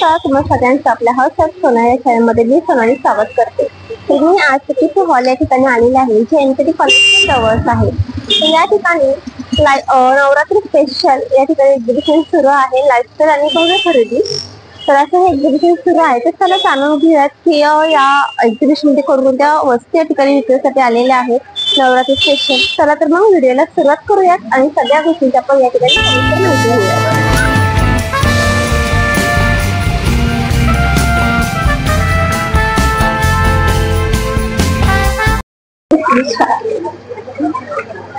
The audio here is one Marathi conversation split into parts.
नमस्कार, तुम्हा सगळ्यांचं आपल्या हाऊस ऑफ सोना या चॅनलमध्ये मी सोनाली स्वागत करते. तर मी आज किती हॉल या ठिकाणी आलेले आहे, जे एनपीटी कॉलेज जवळच आहे. तर या ठिकाणी नवरात्री स्पेशल या ठिकाणी एक्झिबिशन सुरू आहे, लाईफस्टाईल आणि भव्य खरेदी. तर असं हे एक्झिबिशन सुरू आहे. तर चला जाणून घेऊयात की या एक्झिबिशन मध्ये कोणत्या वस्तू या ठिकाणी विक्रीसाठी आलेल्या आहेत नवरात्री स्पेशल. चला तर मग व्हिडिओला सुरुवात करूयात आणि सगळ्या गोष्टींची आपण या ठिकाणी माहिती घेऊयात.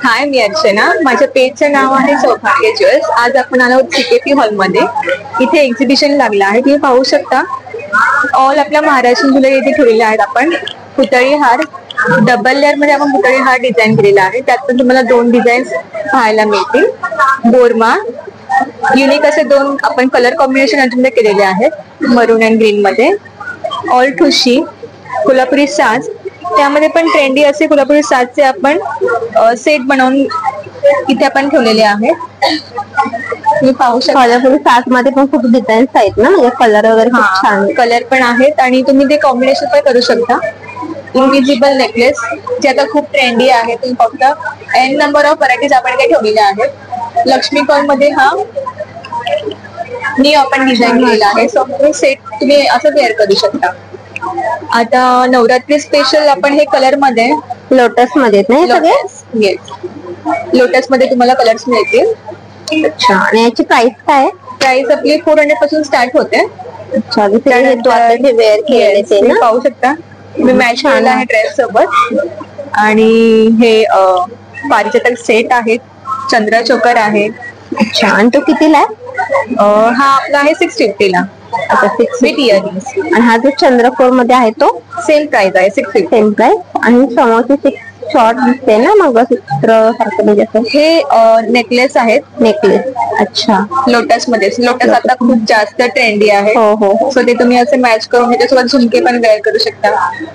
हाय, मी अर्चना. माझ्या पेजचं नाव आहे सौभाग्य ज्वेल्स. आज आपण आलो सीकेपी हॉलमध्ये. इथे एक्झिबिशन लागलं आहे, तुम्ही पाहू शकता. ऑल आपल्या महाराष्ट्र ज्वेलरी इथे ठेवलेले आहेत. आपण पुतळी हार डबल लेअर मध्ये आपण पुतळी हार डिझाईन केलेला आहे. त्यात पण तुम्हाला 2 डिझाईन्स पाहायला मिळतील. बोरमा युनिक असे 2 आपण कलर कॉम्बिनेशन याच्यामध्ये केलेले आहेत, मरून अँड ग्रीन मध्ये. ऑल ठुशी कोल्हापुरी साज, त्यामध्ये पण ट्रेंडी असे कोल्हापुरी साजचे आपण सेट बनवून इथे आपण ठेवलेले आहेत. तुम्ही पाहू शकता कोल्हापुरी साज मध्ये पण खूप डिझाईन्स आहेत ना, म्हणजे कलर वगैरे खूप छान कलर पण आहेत आणि तुम्ही ते कॉम्बिनेशन पण करू शकता. इनविजिबल नेकलेस जे आता खूप ट्रेंडी आहे, तुम्ही फक्त एन नंबर ऑफ व्हरायटीज आपण इथे ठेवलेल्या आहेत. लक्ष्मी कॉल मध्ये हा आपण डिझाईन केलेला आहे. सो सेट तुम्ही असं वेअर करू शकता. आता नवरात्री स्पेशल आपण हे कलर मध्ये लोटस मध्ये नाही सगळे. येस, लोटस मध्ये तुम्हाला कलर्स मिळतील. अच्छा, आणि याची प्राइस काय? प्राइस आपली 400 पासून स्टार्ट होते. अच्छा, वेअर केलेले ते ना, पाहू शकता. मी मॅच केलेला आहे ड्रेस सोबत. आणि हे पारिजातक सेट आहेत, चंद्र चोकर आहे. अच्छा, आणि तो कितीला आहे? हा आपला आहे 650 ला. आता 6 विथ इयरिंग्स. आणि हा जो चंद्रकोर मध्ये आहे तो सेम प्राइस आहे 650. Same price. आणि समोरचे 6 शॉर्ट दिसते ना मंगळसूत्र सारखं, म्हणजे असं हे नेकलेस आहेत. नेकलेस. अच्छा, लोटस मध्ये. लोटस आता खूप जास्त ट्रेंडी आहे. हो हो. सो ते तुम्ही असे मॅच करून त्याच्यासोबत झुमके पण वेअर करू शकता,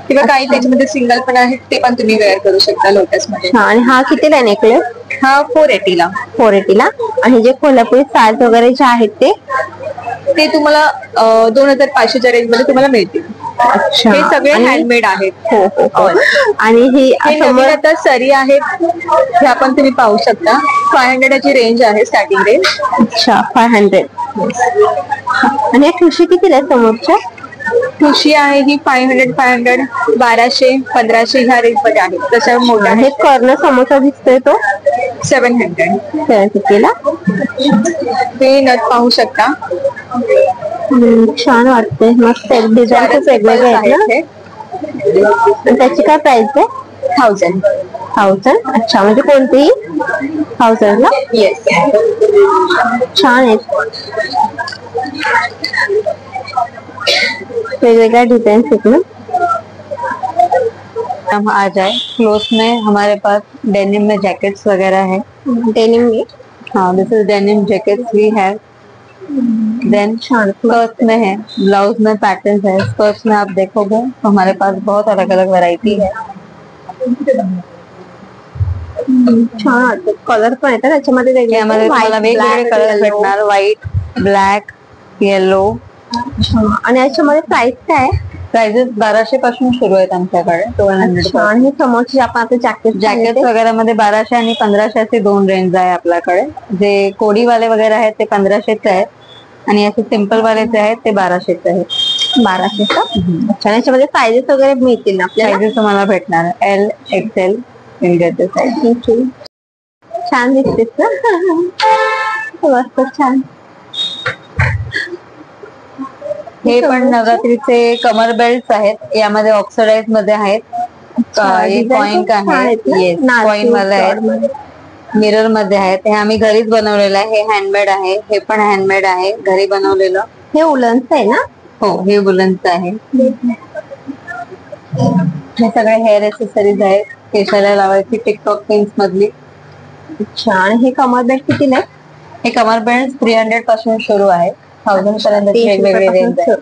किंवा काही त्याच्यामध्ये सिंगल पण आहेत ते पण तुम्ही वेअर करू शकता लोटस मध्ये. आणि हा कितीला आहे नेकलेस? हा 480 ला. 480 ला. आणि जे कोल्हापुरी साज वगैरे जे आहेत ते तुम्हाला 2500च्या रेंज मध्ये तुम्हाला मिळतील. अच्छा, हे सगळे हँडमेड आहेत. हो हो. आणि ही आता सरी आहेत, हे आपण तुम्ही पाहू शकता. 500 ची रेंज आहे, स्टार्टिंग रेंज. अच्छा, 500. आणि या ठुशी कितीला आहे समोरच्या? ठुशी आहे ही 500, 1200, 1500 ह्या रेंज मध्ये आहे. तशा मोठ्या हे कर्ण समोसा दिसतोय तो 750 ला. ते नथ पाहू शकता. छान वाटते, मस्त डिझाईन वेगवेगळे आहेत. त्याची काय प्राइस आहे? 1000. अच्छा, म्हणजे कोणतीही 1000 ला. येस, छान आहेत, वेगवेगळ्या डिजाइन आहेत ना. हम आ जाए क्लोथ में, हमारे पास डेनिम में जैकेट्स वगैरह है. डेनिम में, हाँ, this is denim jackets we have. Then skirt में है, ब्लाउज में पैटर्न है. स्कर्ट में आप देखोगे तो हमारे पास बहुत अलग अलग वैरायटी है. छान वाटतं. कलर पण येतात त्याच्यामध्ये वेगवेगळे कलर भेटणार. White, black, yellow. आणि याच्यामध्ये प्राइस काय आहे? प्राइजेस 1200 पासून सुरू आहेत आमच्याकडे. 1200. आणि समोरची आपण आता जॅकेट वगैरे मध्ये 1200 आणि 1500 असे 2 रेंज आहे आपल्याकडे. जे कोडीवाले वगैरे आहेत ते 1500चे आहेत, आणि असे सिंपल वाले जे आहेत ते 1200चे आहेत. 1200 का? अच्छा, याच्यामध्ये साईजेस वगैरे मिळतील ना आपल्याला? साईजेस तुम्हाला भेटणार L, XL, इंडियाचे साईज. छान दिसतेस ना, मस्त छान. हे पण नवरात्रीचे कमर बेल्ट आहेत, यामध्ये ऑक्सिडाइज मध्ये आहेत. कॉइन आहेत, कॉइन वाले आहेत, मिरर मध्ये आहेत. हे आम्ही घरीच बनवलेलं आहे. हे हँडमेड आहे. हे पण हँडमेड आहे, घरी बनवलेलं. हे उलनचं आहे ना? हो, हे वुलनचं आहे. हे सगळे हेअर एक्सेसरीज आहेत, केसाला लावायची टिकटॉक पिन्स मधली. अच्छा, आणि हे कमर बेल्ट कितीला आहे? हे कमर बेल्ट 300 पासून सुरू आहे, 1000 पर्यंत वेगवेगळे रेंज आहे.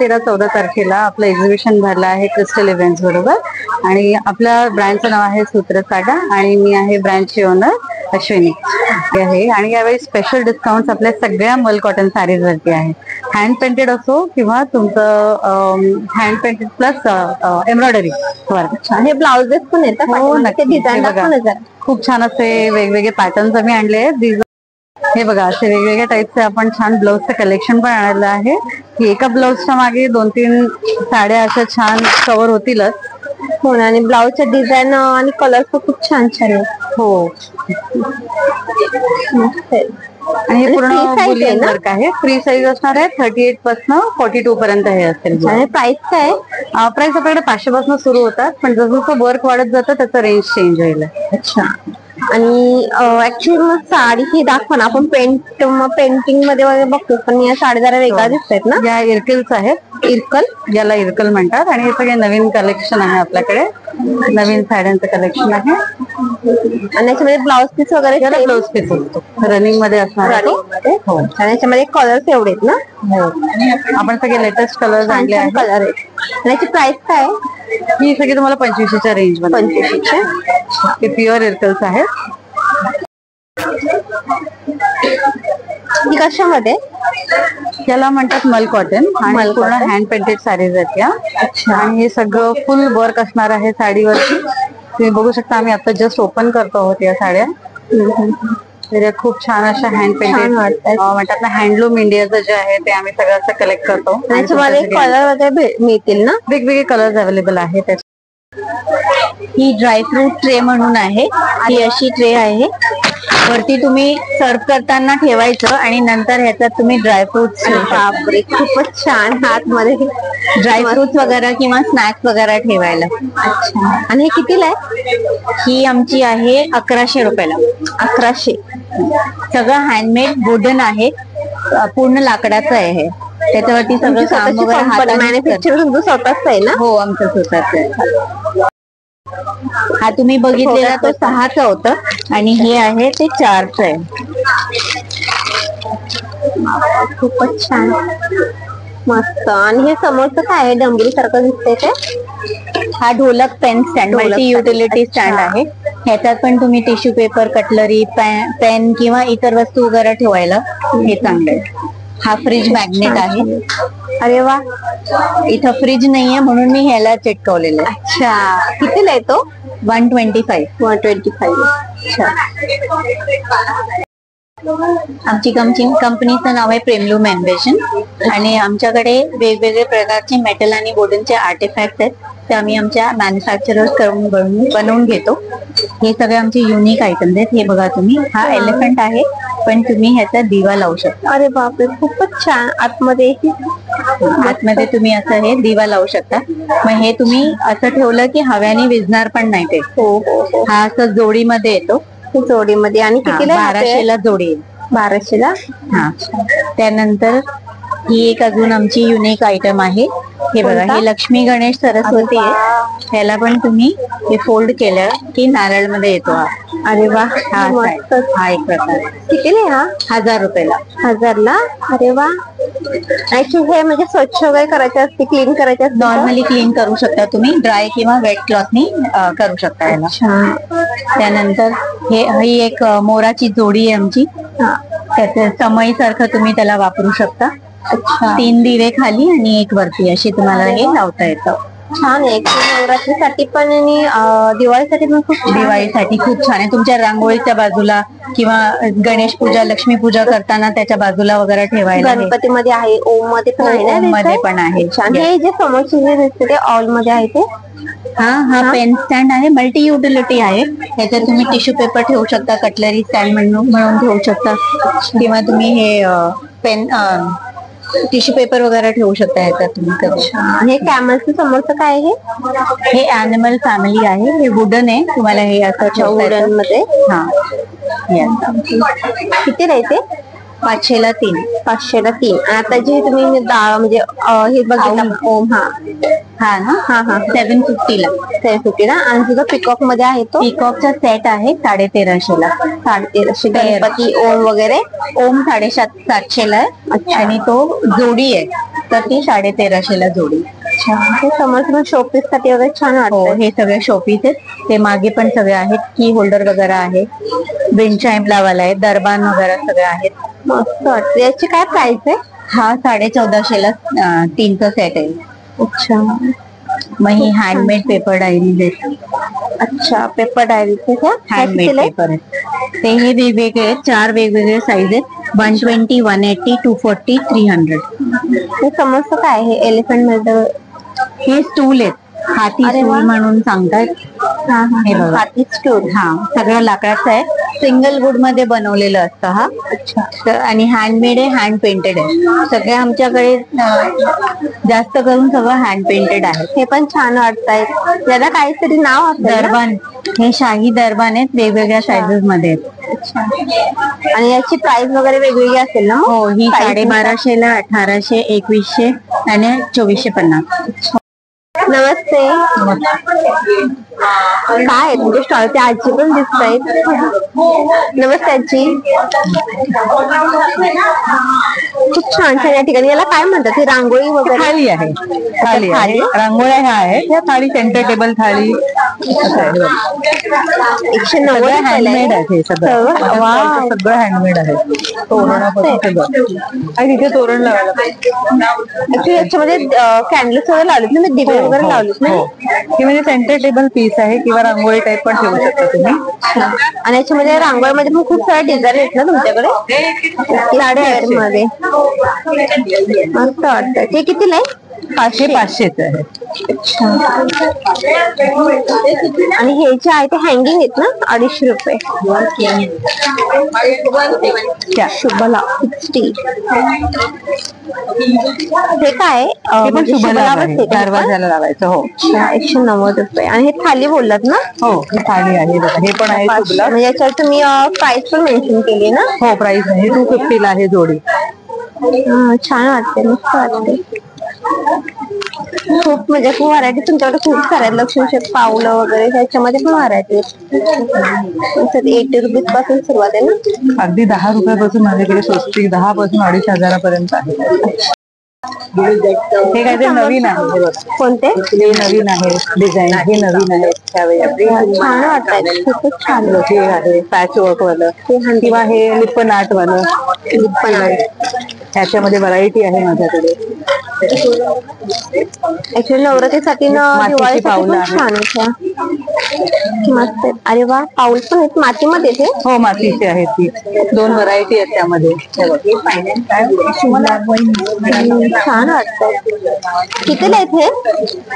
13-14 तारखेला आपलं एक्झिबिशन भरलं आहे क्रिस्टल इव्हेंट्स बरोबर. आणि आपल्या ब्रँडचं नाव आहे सूत्रसागा, आणि मी आहे ब्रँडची ओनर. अश्विनी आहे आणि यावेळी स्पेशल डिस्काउंट आपल्या सगळ्या मल कॉटन साडीज वरती आहे. हँड पेंटेड असो किंवा तुमचं hand painted plus embroidery work. हे ब्लाउजेस पण येतात. हो नक्की. डिझाईन दाखवा. खूप छान असे वेगवेगळे पॅटर्न्स आम्ही आणले आहेत. हे बघा असे वेगवेगळ्या टाईपचे आपण छान ब्लाऊजचं कलेक्शन पण आणलेलं आहे की एका ब्लाऊजच्या मागे 2-3 साड्या अशा छान कव्हर होतीलच. हो ना. आणि ब्लाऊजच्या डिझाईन आणि कलर पण खूप छान छान आहे. हो. आणि हे पूर्ण बुलियन वर्क आहे. फ्री साईज असणार आहे. 38 पासून 42 पर्यंत हे असेल. आणि प्राइस काय? प्राइस आपल्याकडे 500 पासून सुरू होतात पण जसं वर्क वाढत जातं त्याचं रेंज चेंज होईल. अच्छा. आणि ऍक्च्युअली मग साडी ही दाखवा ना. आपण पेंटिंग मध्ये वगैरे बघतो पण या साडी जरा वेगळ्या दिसतात ना. या इरकल्स आहेत. इरकल, याला इरकल म्हणतात आणि हे सगळे नवीन कलेक्शन आहे आपल्याकडे. नवीन साड्यांचं कलेक्शन आहे आणि याच्यामध्ये ब्लाउज पीस वगैरे ब्लाउज पीस असतो रनिंग मध्ये असणार. हो. आणि याच्यामध्ये कलर्स एवढे आहेत ना. हो. आपण सगळे लेटेस्ट कलर्स आणले आहेत. कलर आहेत. आणि याची प्राइस काय? ही सगळी तुम्हाला 2500च्या रेंज मध्ये. 2500. हे प्युअर इरकल्स आहेत. ही कशामध्ये? याला म्हणतात मल कॉटन आणि पूर्ण हँड पेंटेड साडीज आहेत या. आणि हे सगळं फुल वर्क असणार आहे साडीवरती. तुम्ही बघू शकता आम्ही आता जस्ट ओपन करतो आहोत या साड्या. खूप छान अशा हँड पेंटेड म्हणतात ना. हँडलूम इंडियाचं जे आहे ते आम्ही सगळं असं कलेक्ट करतो. त्याच्यामध्ये कलर वगैरे मिळतील ना. वेगवेगळे कलर्स अवेलेबल आहेत. ही ड्रायफ्रूट ट्रे म्हणून आहे. ही अशी ट्रे आहे. वरती तुम्ही सर्व करताना ठेवायचं आणि नंतर ह्याच्यात तुम्ही ड्रायफ्रुट्स. बापरे खूपच छान. आतमध्ये ड्रायफ्रुट्स वगैरे किंवा स्नॅक्स वगैरे ठेवायला. अच्छा. आणि हे कितीला आहे? ही आमची आहे 1100 रुपयाला. 1100. सगळं हँडमेड वुडन आहे. पूर्ण लाकडाचं आहे हे. त्याच्यावरती सगळं काम वगैरे मॅन्युफॅक्चर तुमचं स्वतःच आहे ना. हो आमचं स्वतःच आहे. हा तुम्ही बघितलेला तो 6चा होता आणि हे आहे ते 4चं आहे. खूपच छान मस्त. आणि हे समोरचं काय आहे? डंबरी सारखं दिसतंय ते. हा ढोलक pen stand multi utility stand आहे. ह्याच्यात पण तुम्ही टिश्यू पेपर, कटलरी, पेन किंवा इतर वस्तू वगैरे ठेवायला हे चांगलं आहे. हा फ्रीज मॅग्नेट आहे. अरे वा. इथं फ्रीज नाहीये म्हणून मी ह्याला चिटकवलेलं आहे. अच्छा. कितीला आहे तो? 125. 125. अच्छा. आमची कंपनीचं नाव आहे प्रेमलूम एम्बेशन आणि आमच्याकडे वेगवेगळे प्रकारचे मेटल आणि वुडनचे आर्टिफॅक्ट आहेत. ते आम्ही आमच्या मॅन्युफॅक्चरर्स कडून बनवून घेतो. हे सगळे आमचे युनिक आयटम्स आहेत. हे बघा तुम्ही. हा एलिफंट आहे पण तुम्ही ह्याचा दिवा लावू शकता. अरे बापरे खूपच छान. आतमध्ये तुम्ही असं हे दिवा लावू शकता. मग हे तुम्ही असं ठेवलं की हव्याने विझणार पण नाही ते. हा असं जोडीमध्ये येतो. जोडीमध्ये. आणि कितीला? 1200ला जोडी. 1200ला. हा. त्यानंतर ही एक अजून आमची युनिक आयटम आहे. हे बघा. हे लक्ष्मी गणेश सरस्वती आहे. ह्याला पण तुम्ही हे फोल्ड केलं की नारळ मध्ये येतो. अरे वा. हा एक प्रकार. कितीला? हा 1000 रुपयाला. 1000ला. अरे वा. ऍक्च्युअली हे म्हणजे स्वच्छ वगैरे करायचे असते, क्लीन करायचे असते. नॉर्मली क्लीन करू शकता तुम्ही. ड्राय किंवा वेट क्लॉथनी करू शकता याला. त्यानंतर ही एक मोराची जोडी आहे आमची. त्याचं समई सारखं तुम्ही त्याला वापरू शकता. 3 दिवे खाली आणि 1 वरती अशी तुम्हाला हे लावता येतं. छान आहे. नवरात्रीसाठी पण आणि दिवाळीसाठी पण दिवाळीसाठी खूप छान आहे. तुमच्या रांगोळीच्या बाजूला किंवा गणेश पूजा, लक्ष्मी पूजा करताना त्याच्या बाजूला वगैरे ठेवायला. गणपतीमध्ये आहे. ओम मध्ये पण आहे. ओम मध्ये पण आहे. छान. हे जे समोरचे जे दिसते ते ऑल मध्ये आहे ते. हा पेन स्टँड आहे. मल्टी युटिलिटी आहे. ह्याच्यात तुम्ही टिश्यू पेपर ठेवू शकता, कटलरी स्टँड म्हणून ठेवू शकता किंवा तुम्ही हे पेन टिश्यू पेपर वगैरे ठेवू शकता ह्याच्यात तुम्ही. हे कॅमलचं समोरचं काय आहे? हे अॅनिमल फॅमिली आहे. हे वुडन आहे. तुम्हाला हे असं वुडन मध्ये. हा. किती राहते? 500ला 3. 500ला 3. आता जे तुम्ही म्हणजे हे बघितलं ओम. हा ना. हा 750ला. 750ला. आणि तुझा पिकॉक मध्ये आहे तो. पिकॉकचा सेट आहे 1350ला. 1350. गणपती ओम वगैरे. ओम 750ला आहे आणि तो जोडी आहे तर ती 1350ला जोडी. अच्छा, हे समोर शोपीस साठी वगैरे छान हो, वाटतं. हे सगळे शोपीस आहेत. ते मागे पण सगळे आहेत. की होल्डर वगैरे आहे, विंड चाइम लावायला आहे, दरबान वगैरे सगळे आहेत. मस्त वाटतं. याची काय प्राइस आहे? हा 1450 ला 3चा सेट आहे. अच्छा, मग ही हँडमेड पेपर डायरीज आहेत. अच्छा, पेपर डायरीचे का? हँडमेड पेपर आहेत. ते हे वेगवेगळे आहेत, 4 वेगवेगळे साईज आहेत. 120, 180, 240, 300. हे समजतं काय? हे एलिफंट मध्ये हे स्टूल आहेत, हाती अरे वा. स्टूल म्हणून सांगतात. हे बघा. हाती स्टूल. हा सगळं लाकडाचं आहे. सिंगल वूड मध्ये बनवलेलं असतं हा. अच्छा, आणि हँडमेड आहे, हँड पेंटेड आहे. सगळे आमच्याकडे जास्त करून सगळं हँड पेंटेड आहे. हे पण छान वाटतायत. याला काहीतरी नाव असेल ना? दरबान, हे शाही दरबान आहेत, वेगवेगळ्या साईजेस मध्ये आहेत. अच्छा. आणि याची प्राइस वगैरे वेगवेगळी असेल ना? हो, ही Size 1250 ला, 1800, 2100 आणि 2450. नमस्ते. काय आहे तुमच्या स्टॉलच्या? आजी पण दिसत आहेत. नमस्ते आजी. खूप छान छान या ठिकाणी. याला काय म्हणतात? ही रांगोळी वगैरे? थाळी आहे, थाळी आहे. रांगोळ्या ह्या आहेत, या थाळी सेंटर टेबल थाळी. 190 हँडमेड आहे सगळं. वाव. सगळं हँडमेड आहे. तोरणापासून सगळं. आणि तिथे तोरण लावायला पाहिजे. ऍक्च्युली याच्यामध्ये कॅन्डल्स वगैरे लावलेत ना, दिवे वगैरे लावलेत ना? ही म्हणजे सेंटर टेबल पीस आहे किंवा रांगोळी टाईप पण ठेवू शकता तुम्ही. आणि याच्यामध्ये रांगोळीमध्ये पण खूप सारे डिझाईन आहेत ना तुमच्याकडे? साडे मध्ये मस्त वाटतं. ते कितीला आहे? 500 आहे. आणि हे जे आहे ते हँगिंग आहेत ना, 250 रुपये. शुभला 60. हे काय? हे पण शुभलाभ आहे, दरवाजाला लावायचं. हो, 190 रुपये. आणि हे थाली बोललात ना? हो, ही थाळी आहे बघा. हे पण आहे शुभलाभ. म्हणजे याच्यावर तुम्ही प्राइस पण मेन्शन केली ना? हो, प्राइस नाही, 250 ला आहे जोडी. छान वाटते, मस्त वाटते. खूप म्हणजे खूप व्हरायटी तुमच्याकडे खूप साऱ्या. लक्ष्मीशेठ पावलं वगैरे ह्याच्यामध्ये पण व्हरायटी 80 रुपीज पासून सुरुवात आहे ना? अगदी 10 रुपयापासून माझ्याकडे स्वस्ती 10 पासून 2,500 पर्यंत आहे. हे काय ते नवीन आहे. हे बघ. कोणते? हे नवीन आहे डिझाईन, हे नवीन आहे त्यावेळी. छान वाटतात, खूपच छान. हे आहे पॅच वर्क वालं किंवा हे लिप्पन आर्ट वालं. ह्याच्यामध्ये व्हरायटी आहे माझ्याकडे. ऍक्च्युली नवरात्रीसाठी ना, दिवाळीसाठी पावलं खूप छान आहेत. मस्त आहेत. अरे वा, पाऊल पण आहेत मातीमध्ये ते? हो, मातीचे आहेत. ती 2 व्हरायटी आहेत त्यामध्ये. छान वाटतं. कितीला आहेत हे?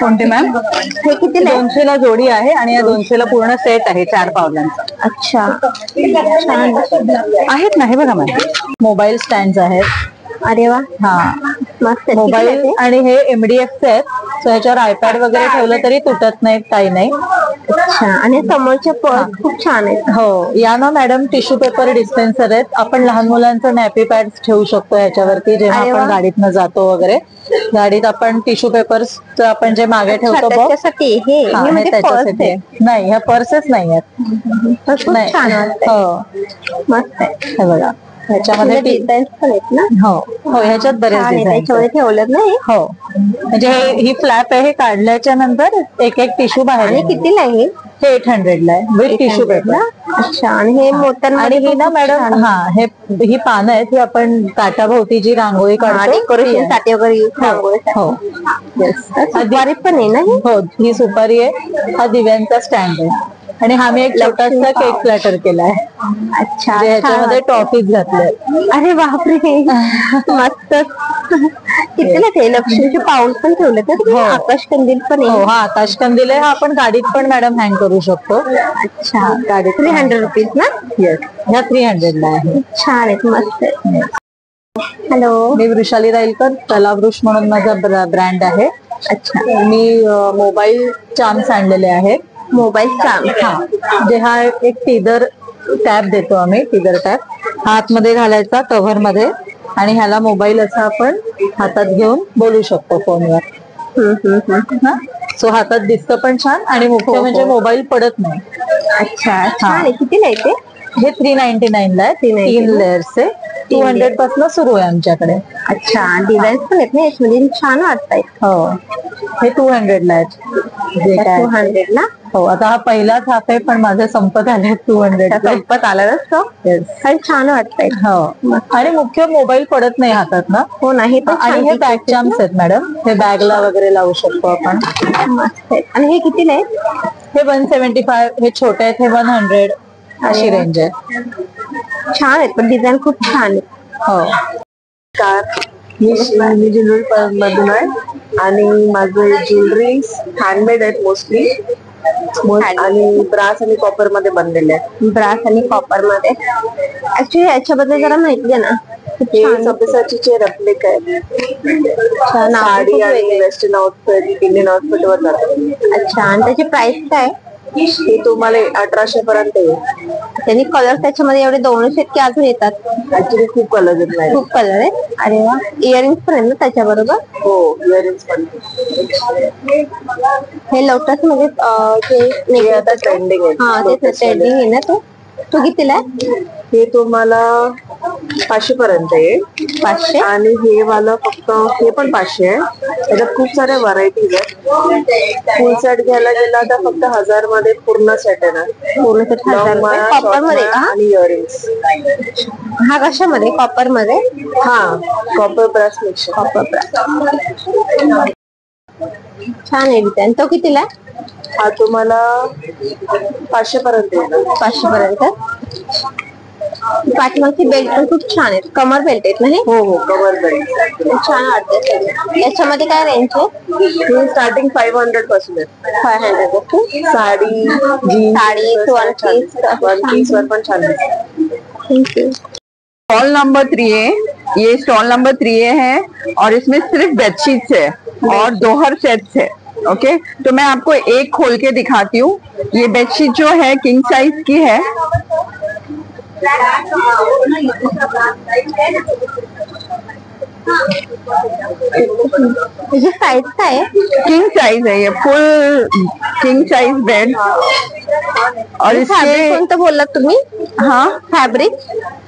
कोणते मॅम? हे कितीला आहे? 200 ला जोडी आहे आणि या 200 ला पूर्ण सेट आहे 4 पावलांचा. अच्छा, छान आहेत ना, हे बघा मॅम. मोबाईल स्टँड आहेत. अरे वा, हा, मस्त आहेत. मोबाईल. आणि हे MDFचे आहेत, सो ह्याच्यावर आयपॅड वगैरे ठेवलं तरी तुटत नाहीत, काही नाही. अच्छा. आणि समोरच्या पर्स खूप छान आहेत. हो, या ना मॅडम टिश्यू पेपर डिस्पेन्सर आहेत. आपण लहान मुलांचं नॅपी पॅड ठेवू शकतो ह्याच्यावरती, जेव्हा अरे वा. आपण गाडीतनं जातो वगैरे. गाडीत आपण टिश्यू पेपर्स आपण जे मागे ठेवतो बघ, त्याच्यासाठी हे हा, हे हे म्हणजे त्याच्यासाठी पर्स आहे. नाही, ह्या पर्सेस नाही आहेत. खूप नाही. छान वाटतंय. हो, मस्त आहे. हे बघा. ह्याच्यामध्ये डिझाईन पण आहेत ना? हो हो, ह्याच्यात बरेच छान आहे. डिझाईन. त्याच्यामध्ये ठेवलं ना हे? हो, म्हणजे ही फ्लॅप आहे. हे काढल्याच्या नंतर एक एक टिश्यू बाहेर आणि येणार. कितीला आहे? हे 800 ला आहे विथ टिश्यू पेपर. अच्छा. आणि हे मोत्यांमध्ये आणि ही ना मॅडम, हा, ही पानं आहेत. ही आपण ताटाभोवती जी रांगोळी काढतो डेकोरेशन साठी वगैरे use रांगोळीसाठी. हो, सुपारी पण आहे ना ही? हो, ही सुपारी आहे. हा दिव्यांचा स्टँड आहे. आणि हा मी एक छोटासा केक प्लॅटर केलाय. अच्छा. ह्याच्यामध्ये टॉफीज घातले. अरे बापरे, मस्त. कितीला ते लक्ष्मीचे पाऊल पण ठेवले तर? आकाश कंदील पण हो, आहे. हा आकाश कंदील आहे. हा आपण गाडीत पण मॅडम हँग करू शकतो. अच्छा. गाडीत 300 रुपीज ना? येस, ह्या 300 ला आहे. छान आहेत, मस्त आहेत. हॅलो, मी वृषाली राईलकर, तलावृष म्हणून माझा ब्रँड आहे. अच्छा. मी मोबाईल चार्म्स आणलेले आहेत. Mobile charm. हा, जे हा एक टिदर टॅब देतो आम्ही. टिदर टॅब हा आतमध्ये घालायचा कव्हर मध्ये, आणि ह्याला मोबाईल असा आपण हातात घेऊन बोलू शकतो फोनवर. सो हातात दिसतं पण छान, आणि मुख्य म्हणजे मोबाईल पडत नाही. अच्छा, छान आहे. कितीला आहे ते? हे 399 ला आहे. 3 लेअर्स आहे. 200 पासून सुरू आहे आमच्याकडे. अच्छा, डिझाईन पण आहेत ना याच्यामध्ये, छान वाटतायत. हो, हे 200 ला आहेत. जे काय 200 ला. हो, आता हा पहिलाच हाफ आहे पण माझे संपत आले 200. संपत आला नसतो. छान वाटतंय. हो, आणि मुख्य मोबाईल पडत नाही हातात ना. हो ना, हे पण आणि हे बॅग चार्म्स आहेत मॅडम. हे बॅगला वगैरे लावू शकतो आपण. मस्त आहे. आणि हे कितीला आहे? हे 175. हे छोटे आहेत, हे 100 अशी रेंज आहे. छान आहेत पण डिझाईन खूप छान आहे. हो, मी ज्वेलरी मधून आहे आणि माझे ज्वेलरी हँडमेड आहेत मोस्टली, आणि ब्रास आणि कॉपर मध्ये बनलेले आहेत. ब्रास आणि कॉपर मध्ये. ऍक्च्युली याच्याबद्दल जरा माहिती आहे ना. हे सब्यसाचीचे रेप्लिक आहे. साडी आणि वेस्टर्न आउटफिट, इंडियन आउटफिट वर जातात. अच्छा, आणि त्याची प्राइस काय? हे तुम्हाला 1800 पर्यंत येईल. त्यांनी कलर त्याच्यामध्ये एवढे 200 की अजून येतात? ऍक्च्युली खूप कलर आहेत नाही. खूप कलर आहे. अरे वा. इयरिंग्स पण आहे ना त्याच्याबरोबर? हो, इयरिंग्स पण. हे लोटस मध्ये हे आता ट्रेंडिंग आहे. हा, ते ट्रेंडिंग आहे ना. तो कितीला आहे? हे तुम्हाला 500 पर्यंत येईल. 500. आणि हे वाला फक्त, हे पण 500 आहे. त्याच्यात खूप साऱ्या व्हरायटीज आहेत. फुल सेट घ्यायला गेला तर फक्त 1000 मध्ये पूर्ण सेट आहे ना. पूर्ण सेट 1000 रुपये. कॉपर मध्ये का? आणि इयरिंग्स. हा कशामध्ये? कॉपर मध्ये? हा, copper brass mix. Copper brass. छान आहे डिझाईन. तो कितीला आहे? हा तुम्हाला 500 पर्यंत येईल. 500 पर्यंत. पाठीमागची बेल्ट पण खूप छान आहेत. कमर बेल्ट आहेत ना हे? हो हो, कवर बेल्ट. छान वाटते. याच्यामध्ये काय रेंज आहे? हे स्टार्टिंग 500 पासून आहे. 500 पासून. Sari, jeans, sari, one piece वर पण छान आहे. थँक्यू. स्टॉल नंबर 3 है, ये स्टॉल नंबर 3 है और इसमें सिर्फ बेडशीट्स है और दोहर सेट्स है. ओके, तो मैं आपको एक खोल के दिखाती हूँ. ये बेडशीट जो है किंग साइज की है. साइज काय आहे? किंग साइज है, ये फुल किंग साइज बेड. और इसके फॅब्रिक कोणतं बोललात तुम्ही? हाँ, fabric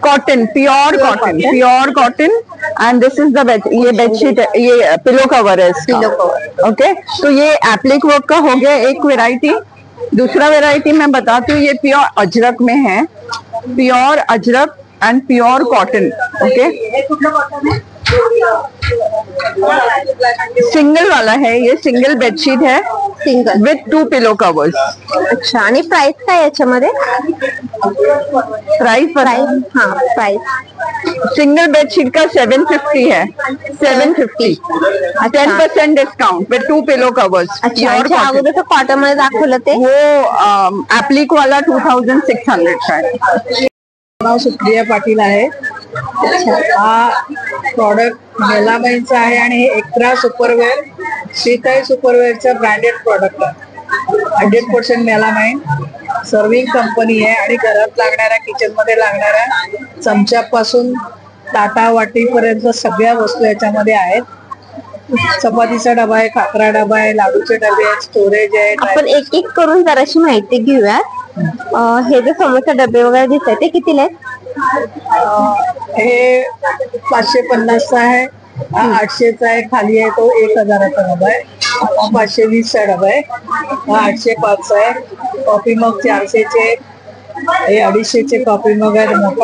cotton, pure cotton. End this is the bed. ये बेडशीट, ये पिलो कवर है इसका. पिलो कवर. ओके, तो ये एप्लिक वर्क का हो गया एक वैरायटी. दूसरा वैरायटी मैं बताती हूँ, ये प्योर अजरक में है. Pure Ajrak end pure cotton. Okay, single वाला है, ये सिंगल बेडशीट है सिंगल विथ 2 पिलो कवर्स. अच्छा, आणि प्राइस काय याच्यामध्ये? प्राइस हा, प्राइस सिंगल बेडशीट का 750 है. 750. 10% डिस्काउंट विथ 2 पिलो कवर्स. अच्छा. अगोदर कॉटन मध्ये दाखवलं ते वो एप्लिक वाला 2600 का है. नाव सुप्रिया पाटील आहे. हा प्रॉडक्ट मेलाबाईंचा आहे आणि हे एक्स्ट्रा सुपरवेअर, सीताई सुपरवेअरचा ब्रँडेड प्रॉडक्ट आहे. 100% मेलाबाईन सर्विंग कंपनी आहे आणि घरात लागणाऱ्या, किचन मध्ये लागणाऱ्या चमच्यापासून ताटा वाटी पर्यंत सगळ्या वस्तू याच्यामध्ये आहेत. चपातीचा डबा आहे, खाकरा डबा आहे, लाडूचे डबे आहेत, स्टोरेज आहे. आपण एक एक करून जराशी माहिती घेऊया. हे जे समोरचे डबे वगैरे दिसत आहे ते कितीला आहेत? हे 550चा आहे, 800चा आहे, खाली आहे तो 1000चा डबा आहे. 520चा डबा आहे, हा 805चा आहे. कॉफी मग 400चे, हे 250चे कॉफी मग आहेत. मोठा